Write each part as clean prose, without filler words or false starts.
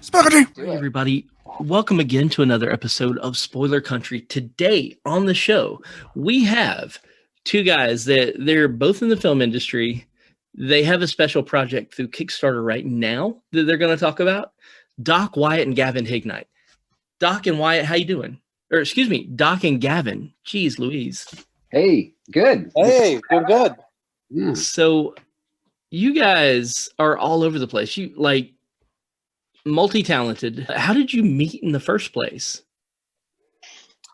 Spaghetti! Hey everybody, welcome again to another episode of Spoiler Country. Today on the show, we have two guys that they're both in the film industry. They have a special project through Kickstarter right now that they're going to talk about. Doc, Wyatt, and Gavin Hignight. Doc and Wyatt, how you doing? Or excuse me, Doc and Gavin. Jeez Louise. Hey, good. Hey, doing good. Yeah. So you guys are all over the place. You like multi-talented. How did you meet in the first place?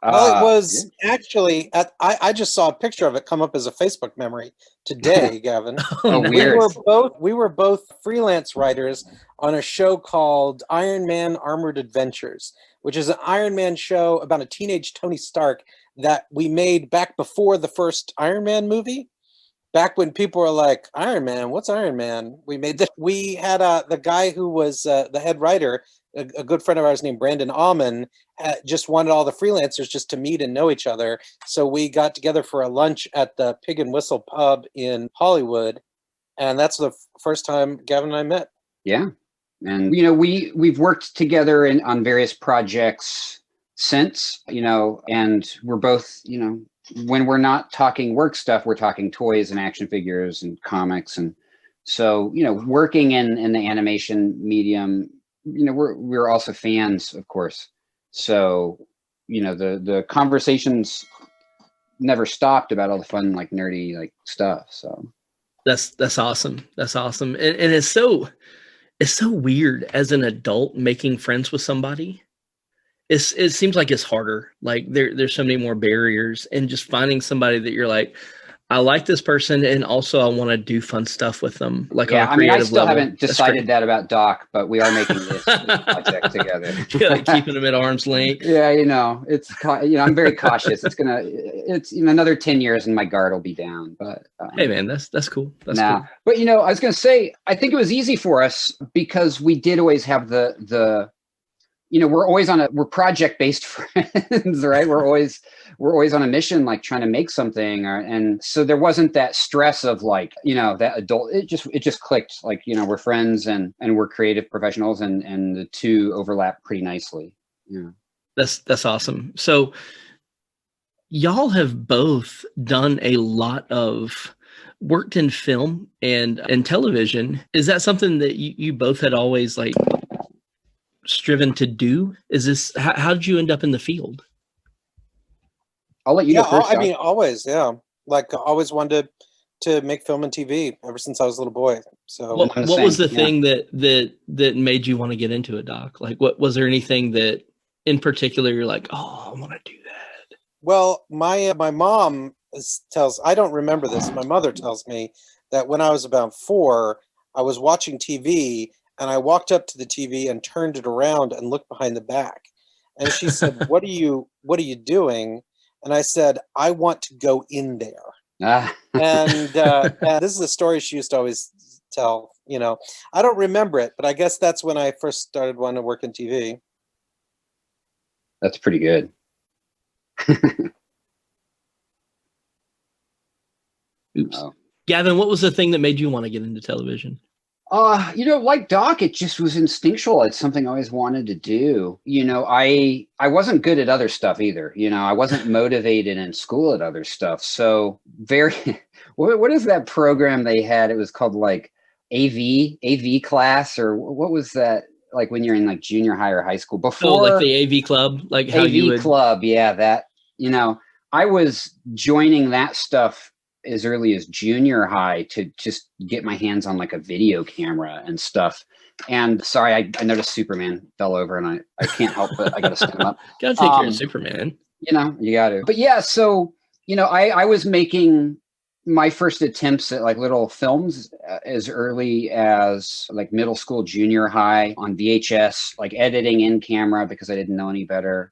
Well, it was actually I just saw a picture of it come up as a Facebook memory today, Gavin. Oh, nice. weird. We were both freelance writers on a show called Iron Man Armored Adventures, which is an Iron Man show about a teenage Tony Stark that we made back before the first Iron Man movie. Back when people were like, Iron Man, what's Iron Man? We made this. We had the guy who was the head writer, a good friend of ours named Brandon Allman, just wanted all the freelancers just to meet and know each other. So we got together for a lunch at the Pig and Whistle pub in Hollywood. And that's the first time Gavin and I met. Yeah. And, we've worked together on various projects since, and we're both, when we're not talking work stuff, we're talking toys and action figures and comics. And so, working in the animation medium, we're also fans, of course. So, the conversations never stopped about all the fun, nerdy, stuff. So That's awesome. That's awesome. And it's so weird as an adult making friends with somebody. It seems like it's harder. Like there's so many more barriers, and just finding somebody that you're like, I like this person, and also I want to do fun stuff with them. Like, yeah, on a creative I still level. haven't decided that about Doc, but we are making this project together. Yeah, like keeping them at arm's length. Yeah, I'm very cautious. It's another 10 years and my guard will be down. But hey, man, that's cool. That's cool. But I was gonna say, I think it was easy for us because we did always have the. We're always we're project-based friends, right? We're always on a mission, trying to make something. And so there wasn't that stress of that adult, it just clicked. We're friends and we're creative professionals and the two overlap pretty nicely. Yeah. That's awesome. So y'all have both done a lot of worked in film and television. Is that something that you both had always striven to do? Is this how did you end up in the field? I'll let you know first. Always, yeah. I always wanted to make film and TV ever since I was a little boy. So what was the thing that made you want to get into it, Doc? What was there anything that in particular you're like, oh, I want to do that? Well, my mom I don't remember this. My mother tells me that when I was about 4, I was watching TV. And I walked up to the TV and turned it around and looked behind the back. And she said, what are you doing? And I said, I want to go in there. And this is a story she used to always tell. I don't remember it, but I guess that's when I first started wanting to work in TV. That's pretty good. Oops. Oh. Gavin, what was the thing that made you want to get into television? Like Doc, it just was instinctual. It's something I always wanted to do. I wasn't good at other stuff either. I wasn't motivated in school at other stuff. So what is that program they had? It was called AV class, or what was that? When you're in junior high or high school before the AV club, how AV club. Yeah. That, I was joining that stuff as early as junior high to just get my hands on a video camera and stuff. And sorry, I noticed Superman fell over and I can't help but I gotta stand him up. Gotta take care of Superman. You gotta. But yeah, so I was making my first attempts at little films as early as middle school, junior high on VHS, editing in camera because I didn't know any better.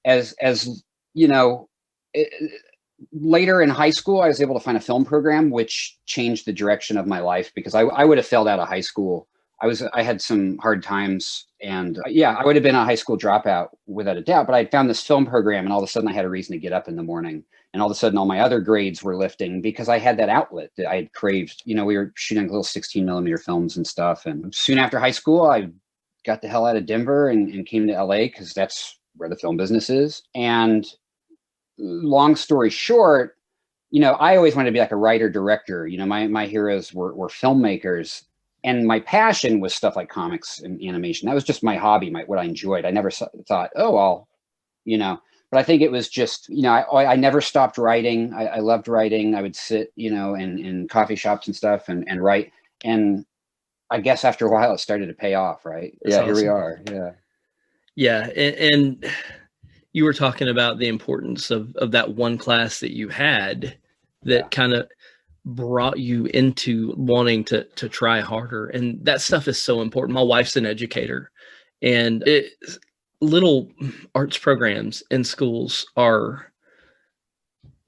Later in high school, I was able to find a film program, which changed the direction of my life because I would have failed out of high school. I had some hard times and I would have been a high school dropout without a doubt, but I found this film program and all of a sudden I had a reason to get up in the morning and all of a sudden all my other grades were lifting because I had that outlet that I had craved. We were shooting little 16mm films and stuff. And soon after high school, I got the hell out of Denver and came to LA because that's where the film business is. And long story short, I always wanted to be like a writer director. My heroes were filmmakers, and my passion was stuff like comics and animation. That was just my hobby, what I enjoyed. I never thought, but I think it was just, I never stopped writing. I loved writing. I would sit, in coffee shops and stuff and write. And I guess after a while it started to pay off, right? That's Here we awesome. are. Yeah. Yeah. And you were talking about the importance of that one class that you had that kind of brought you into wanting to try harder. And that stuff is so important. My wife's an educator, and little arts programs in schools are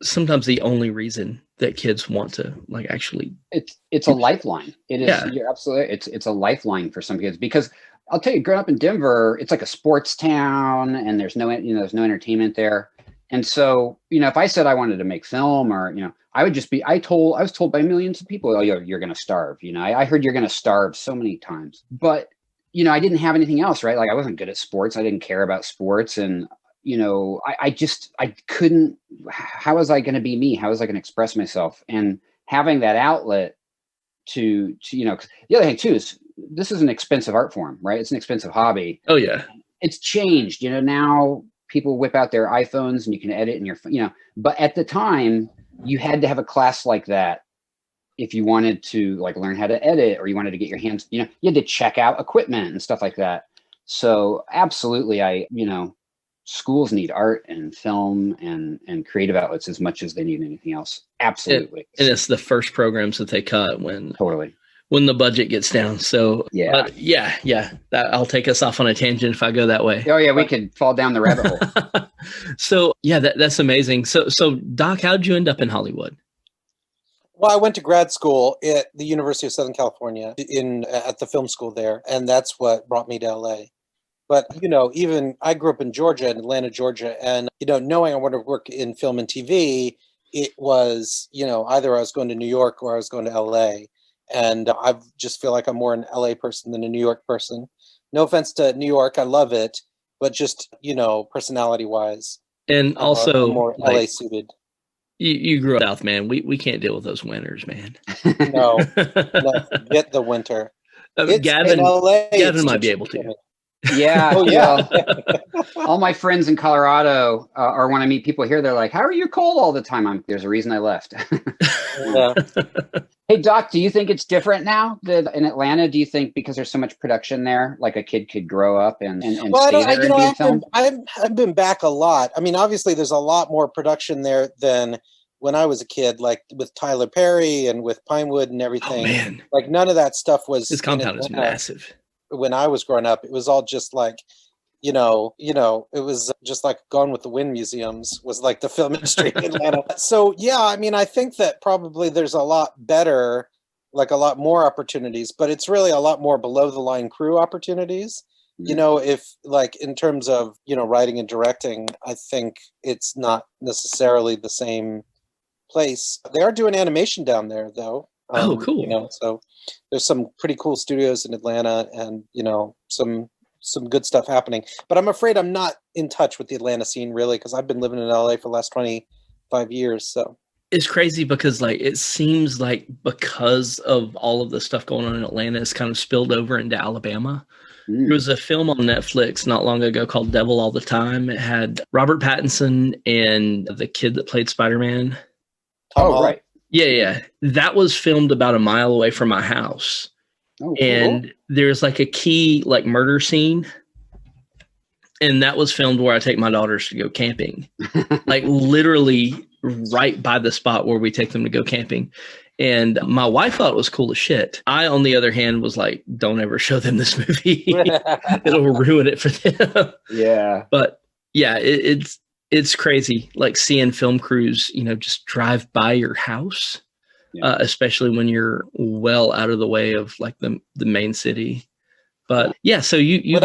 sometimes the only reason that kids want to actually. It's a lifeline. It is. Yeah. You're absolutely. It's a lifeline for some kids, because I'll tell you, growing up in Denver, it's like a sports town, and there's no entertainment there. And so, if I said I wanted to make film, or, I would just I was told by millions of people, oh, you're going to starve. I heard you're going to starve so many times, but, I didn't have anything else, right? Like, I wasn't good at sports. I didn't care about sports. And, I couldn't, how was I going to be me? How was I going to express myself? And having that outlet to, the other thing too, is this is an expensive art form, right? It's an expensive hobby. Oh yeah. It's changed, now people whip out their iPhones and you can edit in your, but at the time you had to have a class like that if you wanted to learn how to edit, or you wanted to get your hands, you had to check out equipment and stuff like that. So absolutely, schools need art and film and creative outlets as much as they need anything else. Absolutely. And it's the first programs that they cut when the budget gets down. So yeah, I'll take us off on a tangent if I go that way. Oh yeah, we could fall down the rabbit hole. So yeah, that's amazing. So Doc, how'd you end up in Hollywood? Well, I went to grad school at the University of Southern California at the film school there, and that's what brought me to LA. But, even I grew up in Georgia, in Atlanta, Georgia, and, knowing I wanted to work in film and TV, it was, either I was going to New York or I was going to LA. And I just feel like I'm more an LA person than a New York person. No offense to New York, I love it, but just, personality wise. And also I'm more LA suited. You grew up South, man. We can't deal with those winters, man. No, get the winter. Gavin might be able to. Yeah. Oh, yeah. All my friends in Colorado, or when I meet people here, they're like, how are you cold all the time? There's a reason I left. Yeah. Hey, Doc, do you think it's different now that in Atlanta? Do you think because there's so much production there, like a kid could grow up and stay there and be in film? I've been back a lot. I mean, obviously, there's a lot more production there than when I was a kid, like with Tyler Perry and with Pinewood and everything. Oh, man. Like none of that stuff was. His compound is massive. When I was growing up, it was all just like, it was just like Gone with the Wind museums was like the film industry in Atlanta. So, yeah, I mean, I think that probably there's a lot better, like a lot more opportunities, but it's really a lot more below the line crew opportunities. Mm-hmm. If like in terms of, writing and directing, I think it's not necessarily the same place. They are doing animation down there, though. Oh, cool. So there's some pretty cool studios in Atlanta and, some good stuff happening. But I'm afraid I'm not in touch with the Atlanta scene, really, because I've been living in LA for the last 25 years. So it's crazy because it seems like because of all of the stuff going on in Atlanta, it's kind of spilled over into Alabama. There was a film on Netflix not long ago called Devil All the Time. It had Robert Pattinson and the kid that played Spider-Man. Oh, right. Yeah. That was filmed about a mile away from my house. Oh, cool. And there's a key murder scene. And that was filmed where I take my daughters to go camping. Literally right by the spot where we take them to go camping. And my wife thought it was cool as shit. I, on the other hand, was like, don't ever show them this movie. It'll ruin it for them. Yeah. But yeah, it's crazy. Seeing film crews, just drive by your house, especially when you're well out of the way of the main city. But yeah, so you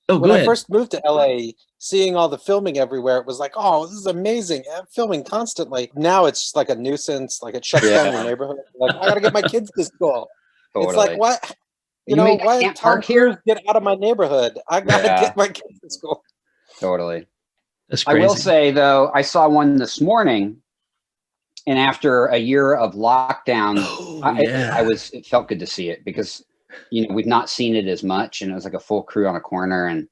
when I first moved to LA, seeing all the filming everywhere, it was like, oh, this is amazing. I'm filming constantly. Now it's just like a nuisance, it shuts down your neighborhood. I got to get my kids to school. Totally. It's like, what? You You know mean I what? can't Tom park here? Cruise, get out of my neighborhood. I gotta Yeah. get my kids to school. Totally. That's I crazy. will say though, I saw one this morning, and after a year of lockdown, Oh, yeah. it felt good to see it because, we've not seen it as much, and it was like a full crew on a corner. And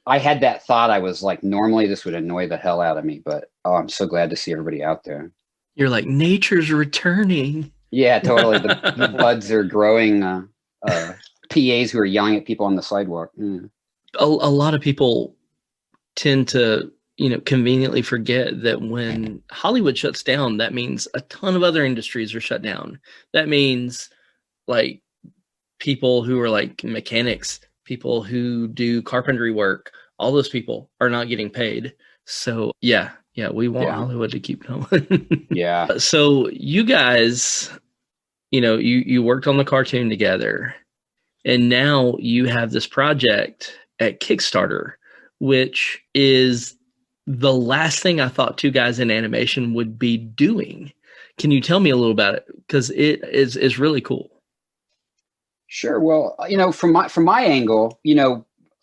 I had that thought. I was like, normally this would annoy the hell out of me, but I'm so glad to see everybody out there. You're like, nature's returning. Yeah, totally. The buds are growing. PAs who are yelling at people on the sidewalk. A lot of people tend to, conveniently forget that when Hollywood shuts down, that means a ton of other industries are shut down. That means like people who are like mechanics, people who do carpentry work, all those people are not getting paid. So yeah, we want Hollywood to keep going. Yeah. So you guys, you worked on the cartoon together, and now you have this project at Kickstarter, which is the last thing I thought two guys in animation would be doing. Can you tell me a little about it? Because it is really cool. Sure. Well, from my angle,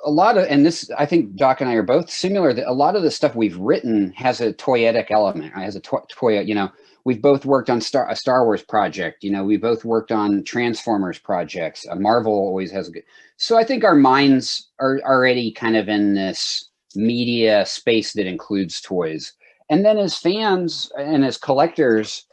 a lot of, and this, I think Doc and I are both similar, that a lot of the stuff we've written has a toyetic element, right? Has a toy, we've both worked on a Star Wars project, we both worked on Transformers projects. Marvel always has a good, so I think our minds are already kind of in this media space that includes toys. And then as fans and as collectors,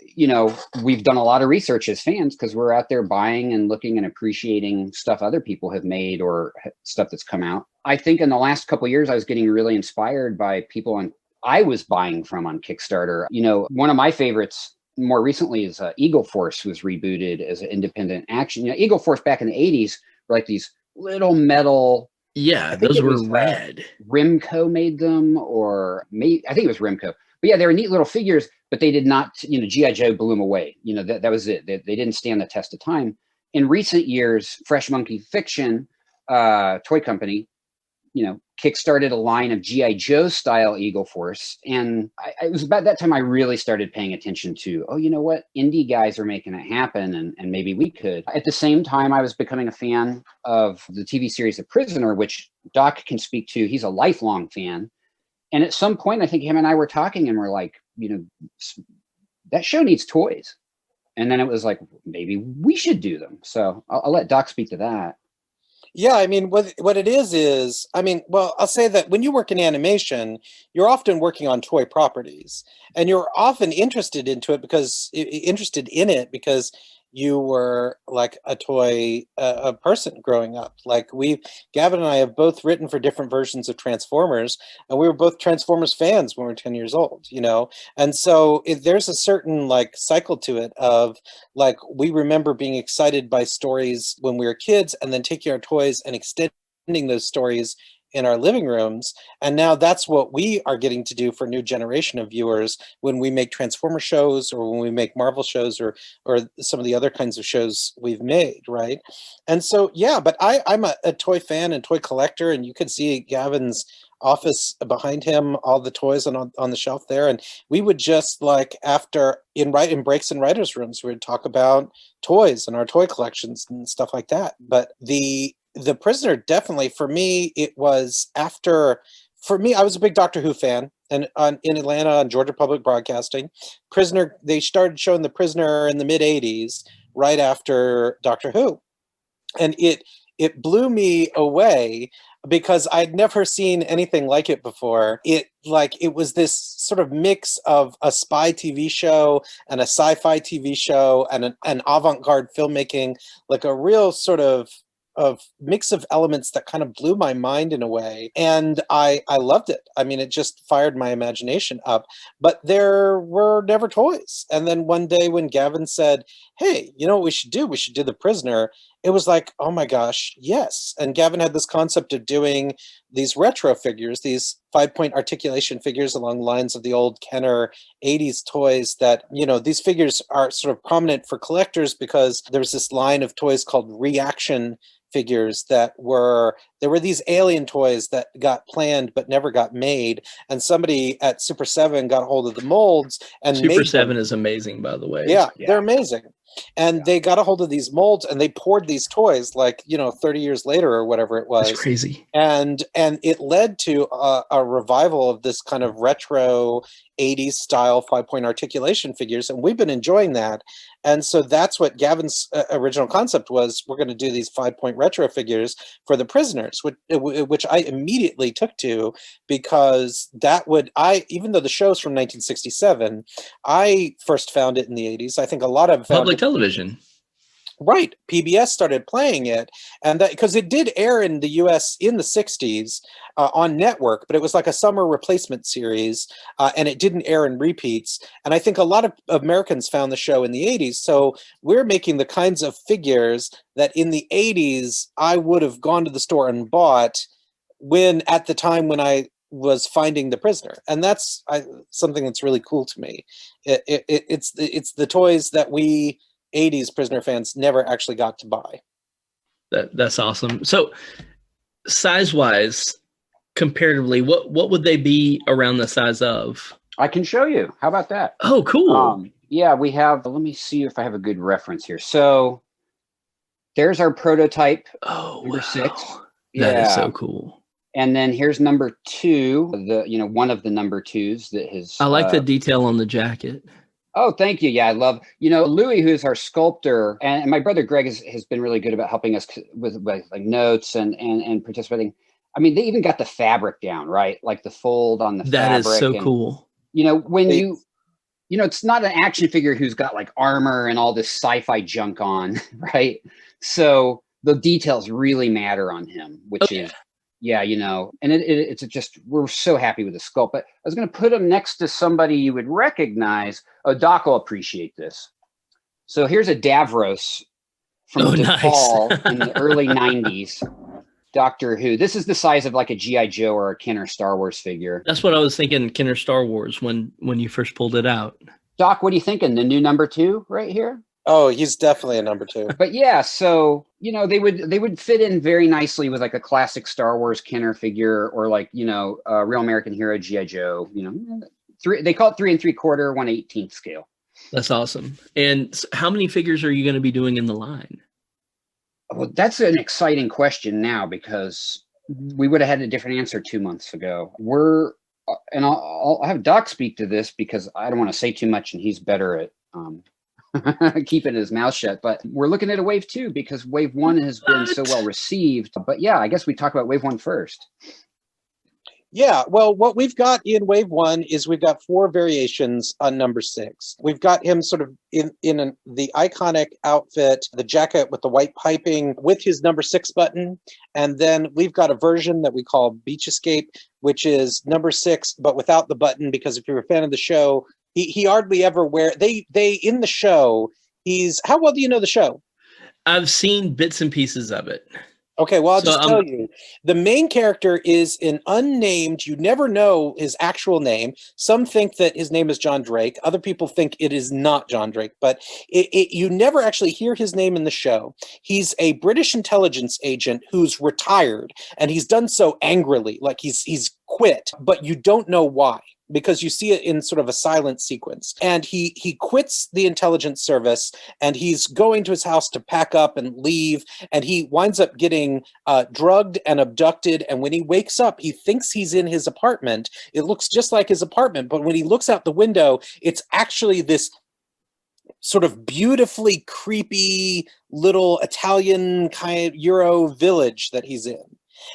we've done a lot of research as fans because we're out there buying and looking and appreciating stuff other people have made or stuff that's come out. I think in the last couple of years, I was getting really inspired by people I was buying from on Kickstarter. One of my favorites more recently is Eagle Force was rebooted as an independent action. Eagle Force back in the 80s were like these little metal. Yeah, those were rad. Rimco made them, I think it was Rimco. But yeah, they were neat little figures, but they did not, G.I. Joe blew them away. That was it. They didn't stand the test of time. In recent years, Fresh Monkey Fiction, toy company, kickstarted a line of G.I. Joe style Eagle Force. And it was about that time I really started paying attention to, you know what? Indie guys are making it happen, and maybe we could. At the same time, I was becoming a fan of the TV series The Prisoner, which Doc can speak to. He's a lifelong fan. And at some point, I think him and I were talking and we're like, that show needs toys. And then it was like, maybe we should do them. So I'll let Doc speak to that. Yeah, I mean, what it is, I'll say that when you work in animation, you're often working on toy properties, and you're often interested in it because you were like a toy a person growing up. Like Gavin and I have both written for different versions of Transformers, and we were both Transformers fans when we were 10 years old, And so there's a certain like cycle to it of like, we remember being excited by stories when we were kids and then taking our toys and extending those stories in our living rooms. And now that's what we are getting to do for a new generation of viewers when we make Transformer shows or when we make Marvel shows or some of the other kinds of shows we've made, right? And so, yeah, but I'm a toy fan and toy collector, and you can see Gavin's office behind him, all the toys on the shelf there. And we would just like in breaks and writers' rooms, we would talk about toys and our toy collections and stuff like that. But the Prisoner, definitely for me, I was a big Doctor Who fan, and in Atlanta on Georgia Public Broadcasting, Prisoner, they started showing The Prisoner in the mid 80s, right after Doctor Who. And it blew me away because I'd never seen anything like it before. It was this sort of mix of a spy TV show and a sci-fi TV show and an avant-garde filmmaking, like a real sort of mix of elements that kind of blew my mind in a way. And I loved it. I mean, it just fired my imagination up, but there were never toys. And then one day when Gavin said, hey, you know what we should do? We should do The Prisoner. It was like, oh my gosh, yes. And Gavin had this concept of doing these retro figures, these 5-point articulation figures along the lines of the old Kenner 80s toys that, these figures are sort of prominent for collectors because there was this line of toys called reaction figures there were these alien toys that got planned but never got made, and somebody at Super 7 got a hold of the molds and Super made 7 them. is amazing, by the way. Yeah, they're amazing. And they got a hold of these molds and they poured these toys 30 years later or whatever it was. That's crazy. And it led to a revival of this kind of retro 80s style 5-point articulation figures. And we've been enjoying that. And so that's what Gavin's original concept was. We're going to do these 5-point retro figures for the prisoners, which I immediately took to, because even though the show's from 1967, I first found it in the 80s. I think a lot of public television. Right. PBS started playing it, and that because it did air in the US in the 60s on network, but it was like a summer replacement series, and it didn't air in repeats. And I think a lot of Americans found the show in the 80s. So we're making the kinds of figures that in the 80s I would have gone to the store and bought at the time when I was finding the prisoner. And that's something that's really cool to me. It's the toys that we 80s prisoner fans never actually got to buy. That's awesome. So size-wise, comparatively, what would they be around the size of? I can show you. How about that? Oh, cool. Yeah, we have, let me see if I have a good reference here. So there's our prototype, number 6. That is so cool. And then here's number 2, one of the number 2s that has. I like the detail on the jacket. Oh, thank you. Yeah, I love, Louis, who's our sculptor, and my brother Greg has been really good about helping us with like notes and participating. I mean, they even got the fabric down, right? Like the fold on the fabric. That is so cool. When it's not an action figure who's got like armor and all this sci-fi junk on, right? So the details really matter on him, which is. Yeah, and it's just, we're so happy with the sculpt. But I was going to put him next to somebody you would recognize. Oh, Doc will appreciate this. So here's a Davros from DePaul in the early 90s. Doctor Who. This is the size of like a G.I. Joe or a Kenner Star Wars figure. That's what I was thinking, Kenner Star Wars, when you first pulled it out. Doc, what are you thinking? The new number 2 right here? Oh, he's definitely a number 2. But yeah, so they would fit in very nicely with like a classic Star Wars Kenner figure, or like a Real American Hero G.I. Joe. They call it 3 3/4 1/18 scale. That's awesome. And how many figures are you going to be doing in the line? Well, that's an exciting question now, because we would have had a different answer 2 months ago. And I'll have Doc speak to this because I don't want to say too much, and he's better at. Keeping his mouth shut, but we're looking at a wave 2 because wave 1 has been so well received. But yeah, I guess we talk about wave 1 first. Yeah, well, what we've got in wave 1 is we've got 4 variations on number 6. We've got him sort of in the iconic outfit, the jacket with the white piping with his number 6 button. And then we've got a version that we call Beach Escape, which is number 6, but without the button, because if you're a fan of the show, he hardly ever they in the show, how well do you know the show? I've seen bits and pieces of it. Okay, well, I'll just tell you. The main character is an unnamed, you never know his actual name. Some think that his name is John Drake. Other people think it is not John Drake, but you never actually hear his name in the show. He's a British intelligence agent who's retired, and he's done so angrily, like he's quit, but you don't know why, because you see it in sort of a silent sequence. And he quits the intelligence service, and he's going to his house to pack up and leave, and he winds up getting drugged and abducted. And when he wakes up, he thinks he's in his apartment. It looks just like his apartment, but when he looks out the window, it's actually this sort of beautifully creepy little Italian kind of Euro village that he's in.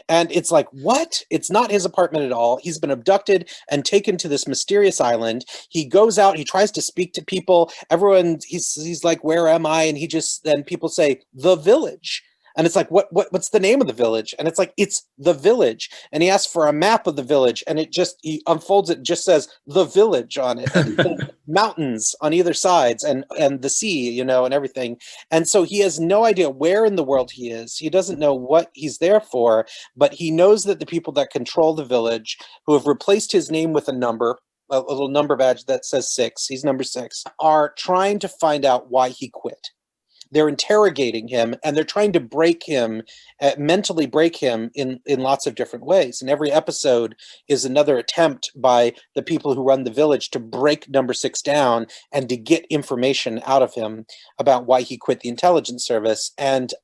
And it's like, what? It's not his apartment at all. He's been abducted and taken to this mysterious island. He goes out, he tries to speak to people. Everyone, he's like, where am I? And then people say, the village. And it's like, what's the name of the village? And it's like, it's the village. And he asks for a map of the village, and he unfolds it, just says the village on it, and mountains on either sides, and the sea, and everything. And so he has no idea where in the world he is. He doesn't know what he's there for, but he knows that the people that control the village, who have replaced his name with a number, a little number badge that says 6, he's number 6, are trying to find out why he quit. they're interrogating him, and they're trying to break him, mentally break him in lots of different ways. And every episode is another attempt by the people who run the village to break number 6 down and to get information out of him about why he quit the intelligence service.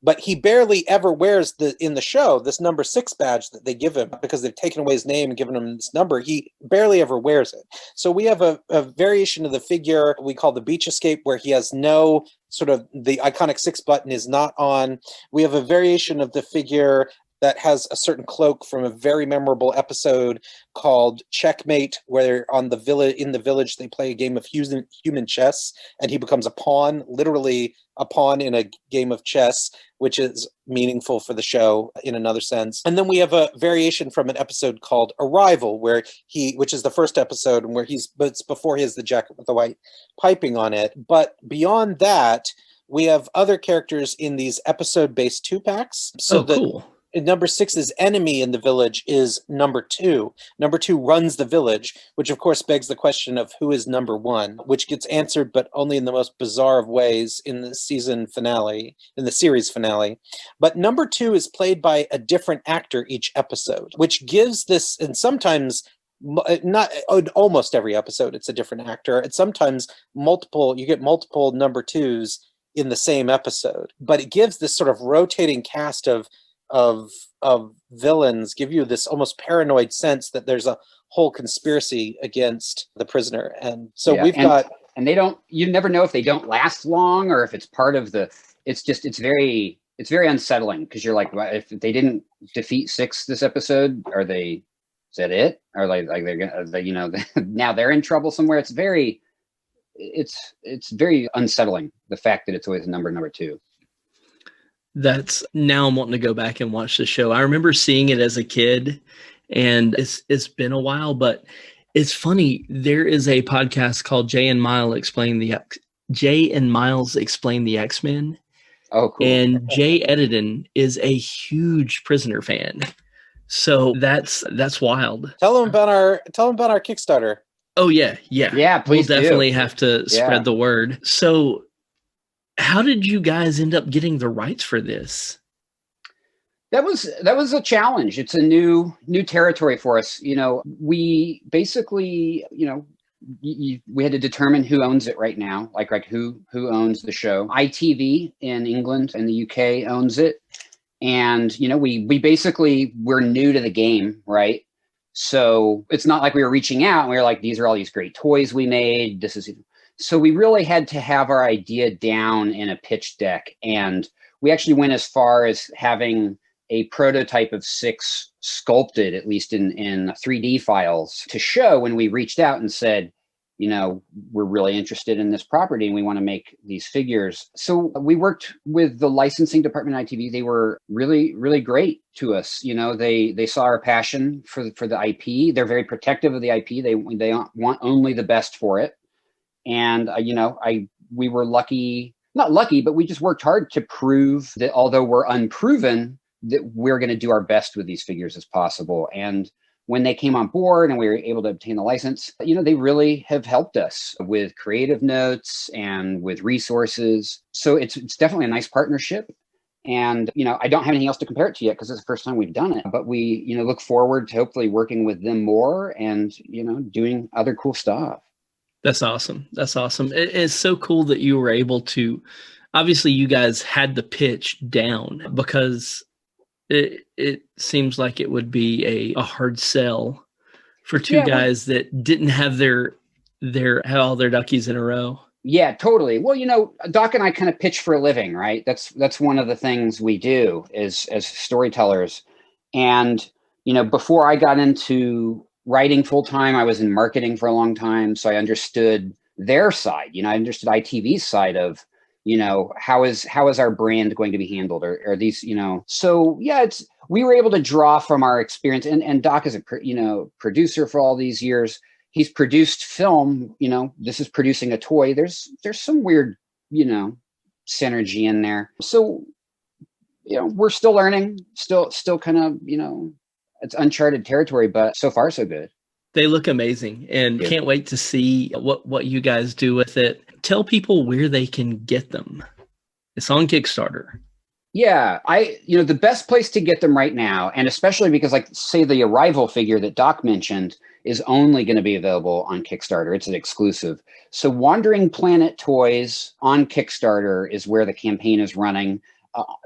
But he barely ever wears in the show this number 6 badge that they give him, because they've taken away his name and given him this number. He barely ever wears it. So we have a variation of the figure we call the beach escape, where he has no sort of, the iconic 6 button is not on. We have a variation of the figure that has a certain cloak from a very memorable episode called Checkmate, where in the village they play a game of human chess, and he becomes a pawn, literally a pawn in a game of chess, which is meaningful for the show in another sense. And then we have a variation from an episode called Arrival, which is the first episode, and but it's before he has the jacket with the white piping on it. But beyond that, we have other characters in these episode-based 2-packs. Cool. Number 6's enemy in the village is number 2. Number 2 runs the village, which of course begs the question of who is number 1, which gets answered, but only in the most bizarre of ways in the series finale. But number 2 is played by a different actor each episode, which gives this, and sometimes not almost every episode it's a different actor, and sometimes you get multiple number 2s in the same episode, but it gives this sort of rotating cast of villains, give you this almost paranoid sense that there's a whole conspiracy against the prisoner. And so and you never know if they don't last long, or if it's part of it's very unsettling, because you're like, if they didn't defeat 6 this episode, is that it? Or like they're gonna, now they're in trouble somewhere. It's very unsettling, the fact that it's always number 2. That's, now I'm wanting to go back and watch the show. I remember seeing it as a kid, and it's been a while, but it's funny. There is a podcast called Jay and Miles Explain the X-Men. Oh, cool. And Jay Edidin is a huge Prisoner fan. So that's wild. Tell them about our Kickstarter. Oh yeah. Please we'll definitely have to spread the word. So, how did you guys end up getting the rights for this? That was a challenge. It's a new territory for us. We basically, we had to determine who owns it right now, like who owns the show. ITV in England and the UK owns it. And, we basically, we're new to the game, right? So it's not like we were reaching out and we were like, these are all these great toys we made. So we really had to have our idea down in a pitch deck. And we actually went as far as having a prototype of 6 sculpted, at least in 3D files, to show when we reached out and said, we're really interested in this property and we want to make these figures. So we worked with the licensing department at ITV. They were really, really great to us. They saw our passion for the IP. They're very protective of the IP. They want only the best for it. And, we were not lucky, but we just worked hard to prove that although we're unproven, that we're going to do our best with these figures as possible. And when they came on board and we were able to obtain the license, they really have helped us with creative notes and with resources. So it's definitely a nice partnership. And, I don't have anything else to compare it to yet because it's the first time we've done it. But we, look forward to hopefully working with them more and, doing other cool stuff. That's awesome. It's so cool that you were able to, obviously you guys had the pitch down, because it seems like it would be a hard sell for two guys that didn't have all their duckies in a row. Yeah, totally. Well, Doc and I kind of pitch for a living, right? That's one of the things we do as storytellers. And, before I got into writing full time, I was in marketing for a long time. So I understood their side, I understood ITV's side of, how is our brand going to be handled, or these, so yeah, we were able to draw from our experience, and Doc is a, producer for all these years. He's produced film, this is producing a toy. There's some weird, synergy in there. So, we're still learning, still kind of, it's uncharted territory, but so far so good. They look amazing, and can't wait to see what you guys do with it. Tell people where they can get them. It's on Kickstarter. Yeah, the best place to get them right now, and especially because, like, say the Arrival figure that Doc mentioned is only going to be available on Kickstarter. It's an exclusive. So Wandering Planet Toys on Kickstarter is where the campaign is running.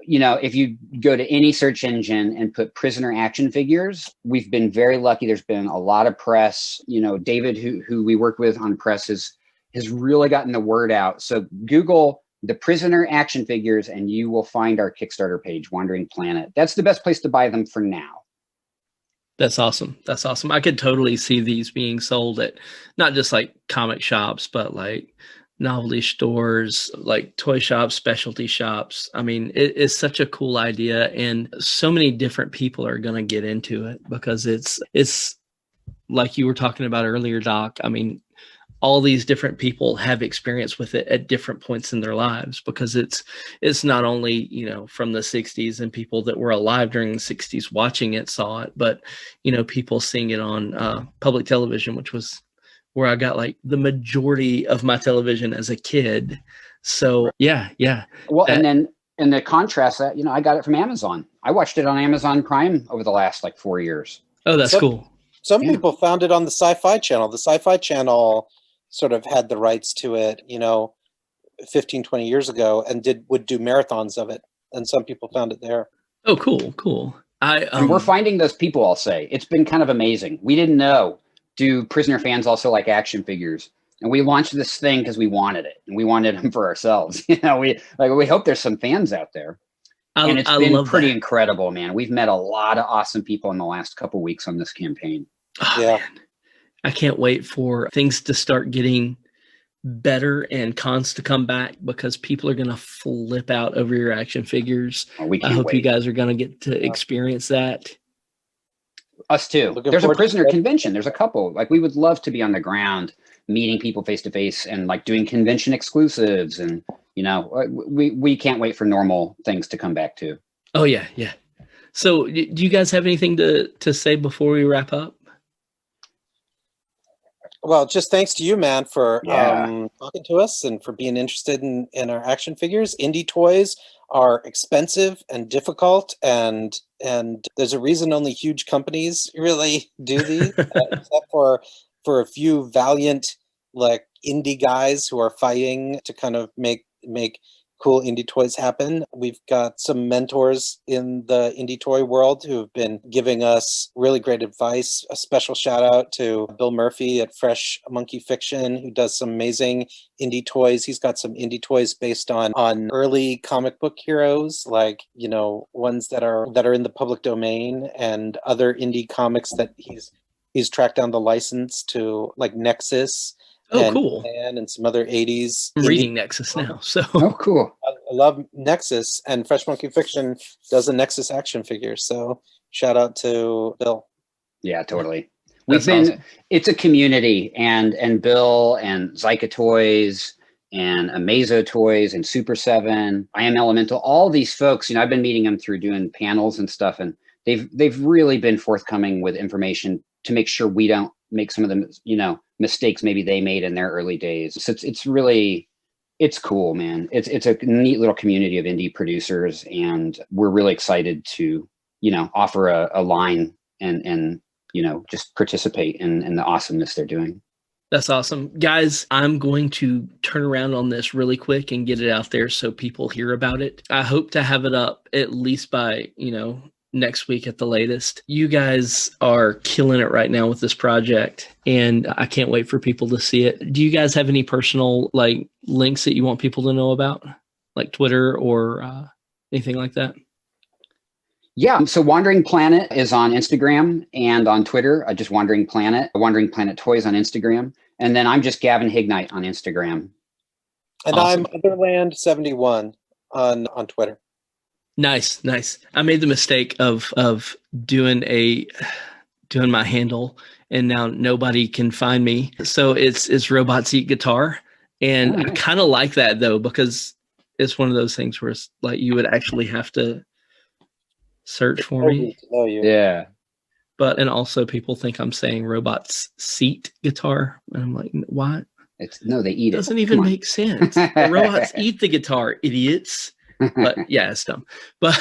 If you go to any search engine and put prisoner action figures, we've been very lucky. There's been a lot of press. David, who we work with on press, has really gotten the word out. So Google the prisoner action figures and you will find our Kickstarter page, Wandering Planet. That's the best place to buy them for now. That's awesome. That's awesome. I could totally see these being sold at not just like comic shops, but like novelty stores, like toy shops, specialty shops. I mean, it's such a cool idea, and so many different people are going to get into it because it's like you were talking about earlier, Doc. I mean, all these different people have experience with it at different points in their lives, because it's not only, from the 60s and people that were alive during the 60s watching it saw it, but, people seeing it on public television, which was where I got like the majority of my television as a kid. So yeah. Well, and then in the contrast that, I got it from Amazon. I watched it on Amazon Prime over the last like 4 years. Oh, that's cool. Some people found it on the Sci-Fi Channel. The Sci-Fi Channel sort of had the rights to it, 15, 20 years ago, and would do marathons of it. And some people found it there. Oh, cool. And we're finding those people, I'll say. It's been kind of amazing. We didn't know. Do prisoner fans also like action figures? And we launched this thing because we wanted it, and we wanted them for ourselves. We hope there's some fans out there. And it's been pretty incredible, man. We've met a lot of awesome people in the last couple of weeks on this campaign. Oh, yeah. Man. I can't wait for things to start getting better and cons to come back, because people are going to flip out over your action figures. I hope you guys are going to get to experience that. Us too. There's a prisoner convention. There's a couple. Like, we would love to be on the ground, meeting people face to face and like doing convention exclusives. And, we can't wait for normal things to come back too. Oh yeah. Yeah. So do you guys have anything to say before we wrap up? Well, just thanks to you, man, for talking to us and for being interested in our action figures. Indie toys are expensive and difficult, and there's a reason only huge companies really do these, except for a few valiant like indie guys who are fighting to kind of make cool indie toys happen. We've got some mentors in the indie toy world who have been giving us really great advice. A special shout out to Bill Murphy at Fresh Monkey Fiction, who does some amazing indie toys. He's got some indie toys based on early comic book heroes, like, ones that are in the public domain, and other indie comics that he's tracked down the license to, like Nexus. Oh, cool. And some other 80s. I'm reading Nexus now. So cool. I love Nexus, and Fresh Monkey Fiction does a Nexus action figure. So shout out to Bill. Yeah, totally. It's a community, and Bill and Zyka Toys and Amazo Toys and Super 7, I Am Elemental, all these folks, I've been meeting them through doing panels and stuff, and they've really been forthcoming with information to make sure we don't make some of the, mistakes maybe they made in their early days. So it's cool, man. It's a neat little community of indie producers, and we're really excited to, offer a line and just participate in the awesomeness they're doing. That's awesome. Guys, I'm going to turn around on this really quick and get it out there so people hear about it. I hope to have it up at least by, next week at the latest. You guys are killing it right now with this project, and I can't wait for people to see it. Do you guys have any personal like links that you want people to know about, like Twitter or anything like that? Yeah. So Wandering Planet is on Instagram and on Twitter. Just Wandering Planet Toys on Instagram. And then I'm just Gavin Hignight on Instagram. And awesome. I'm Otherland71 on Twitter. Nice. I made the mistake of doing my handle, and now nobody can find me. So it's Robots Eat Guitar. And I kind of like that though, because it's one of those things where it's like you would actually have to search for me. Yeah. And also people think I'm saying Robots Seat Guitar. And I'm like, what? They eat it. Doesn't even make sense. The robots eat the guitar, idiots. But yeah, it's dumb. But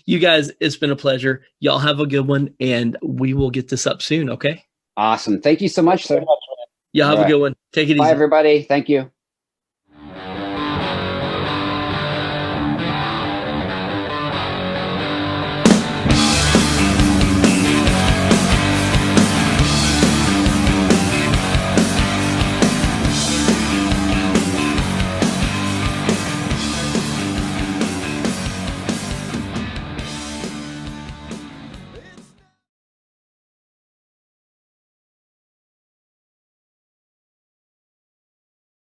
you guys, it's been a pleasure. Y'all have a good one, and we will get this up soon. Okay. Awesome. Thank you so much, sir. Y'all have All a right. good one. Take it easy. Bye, everybody. Thank you.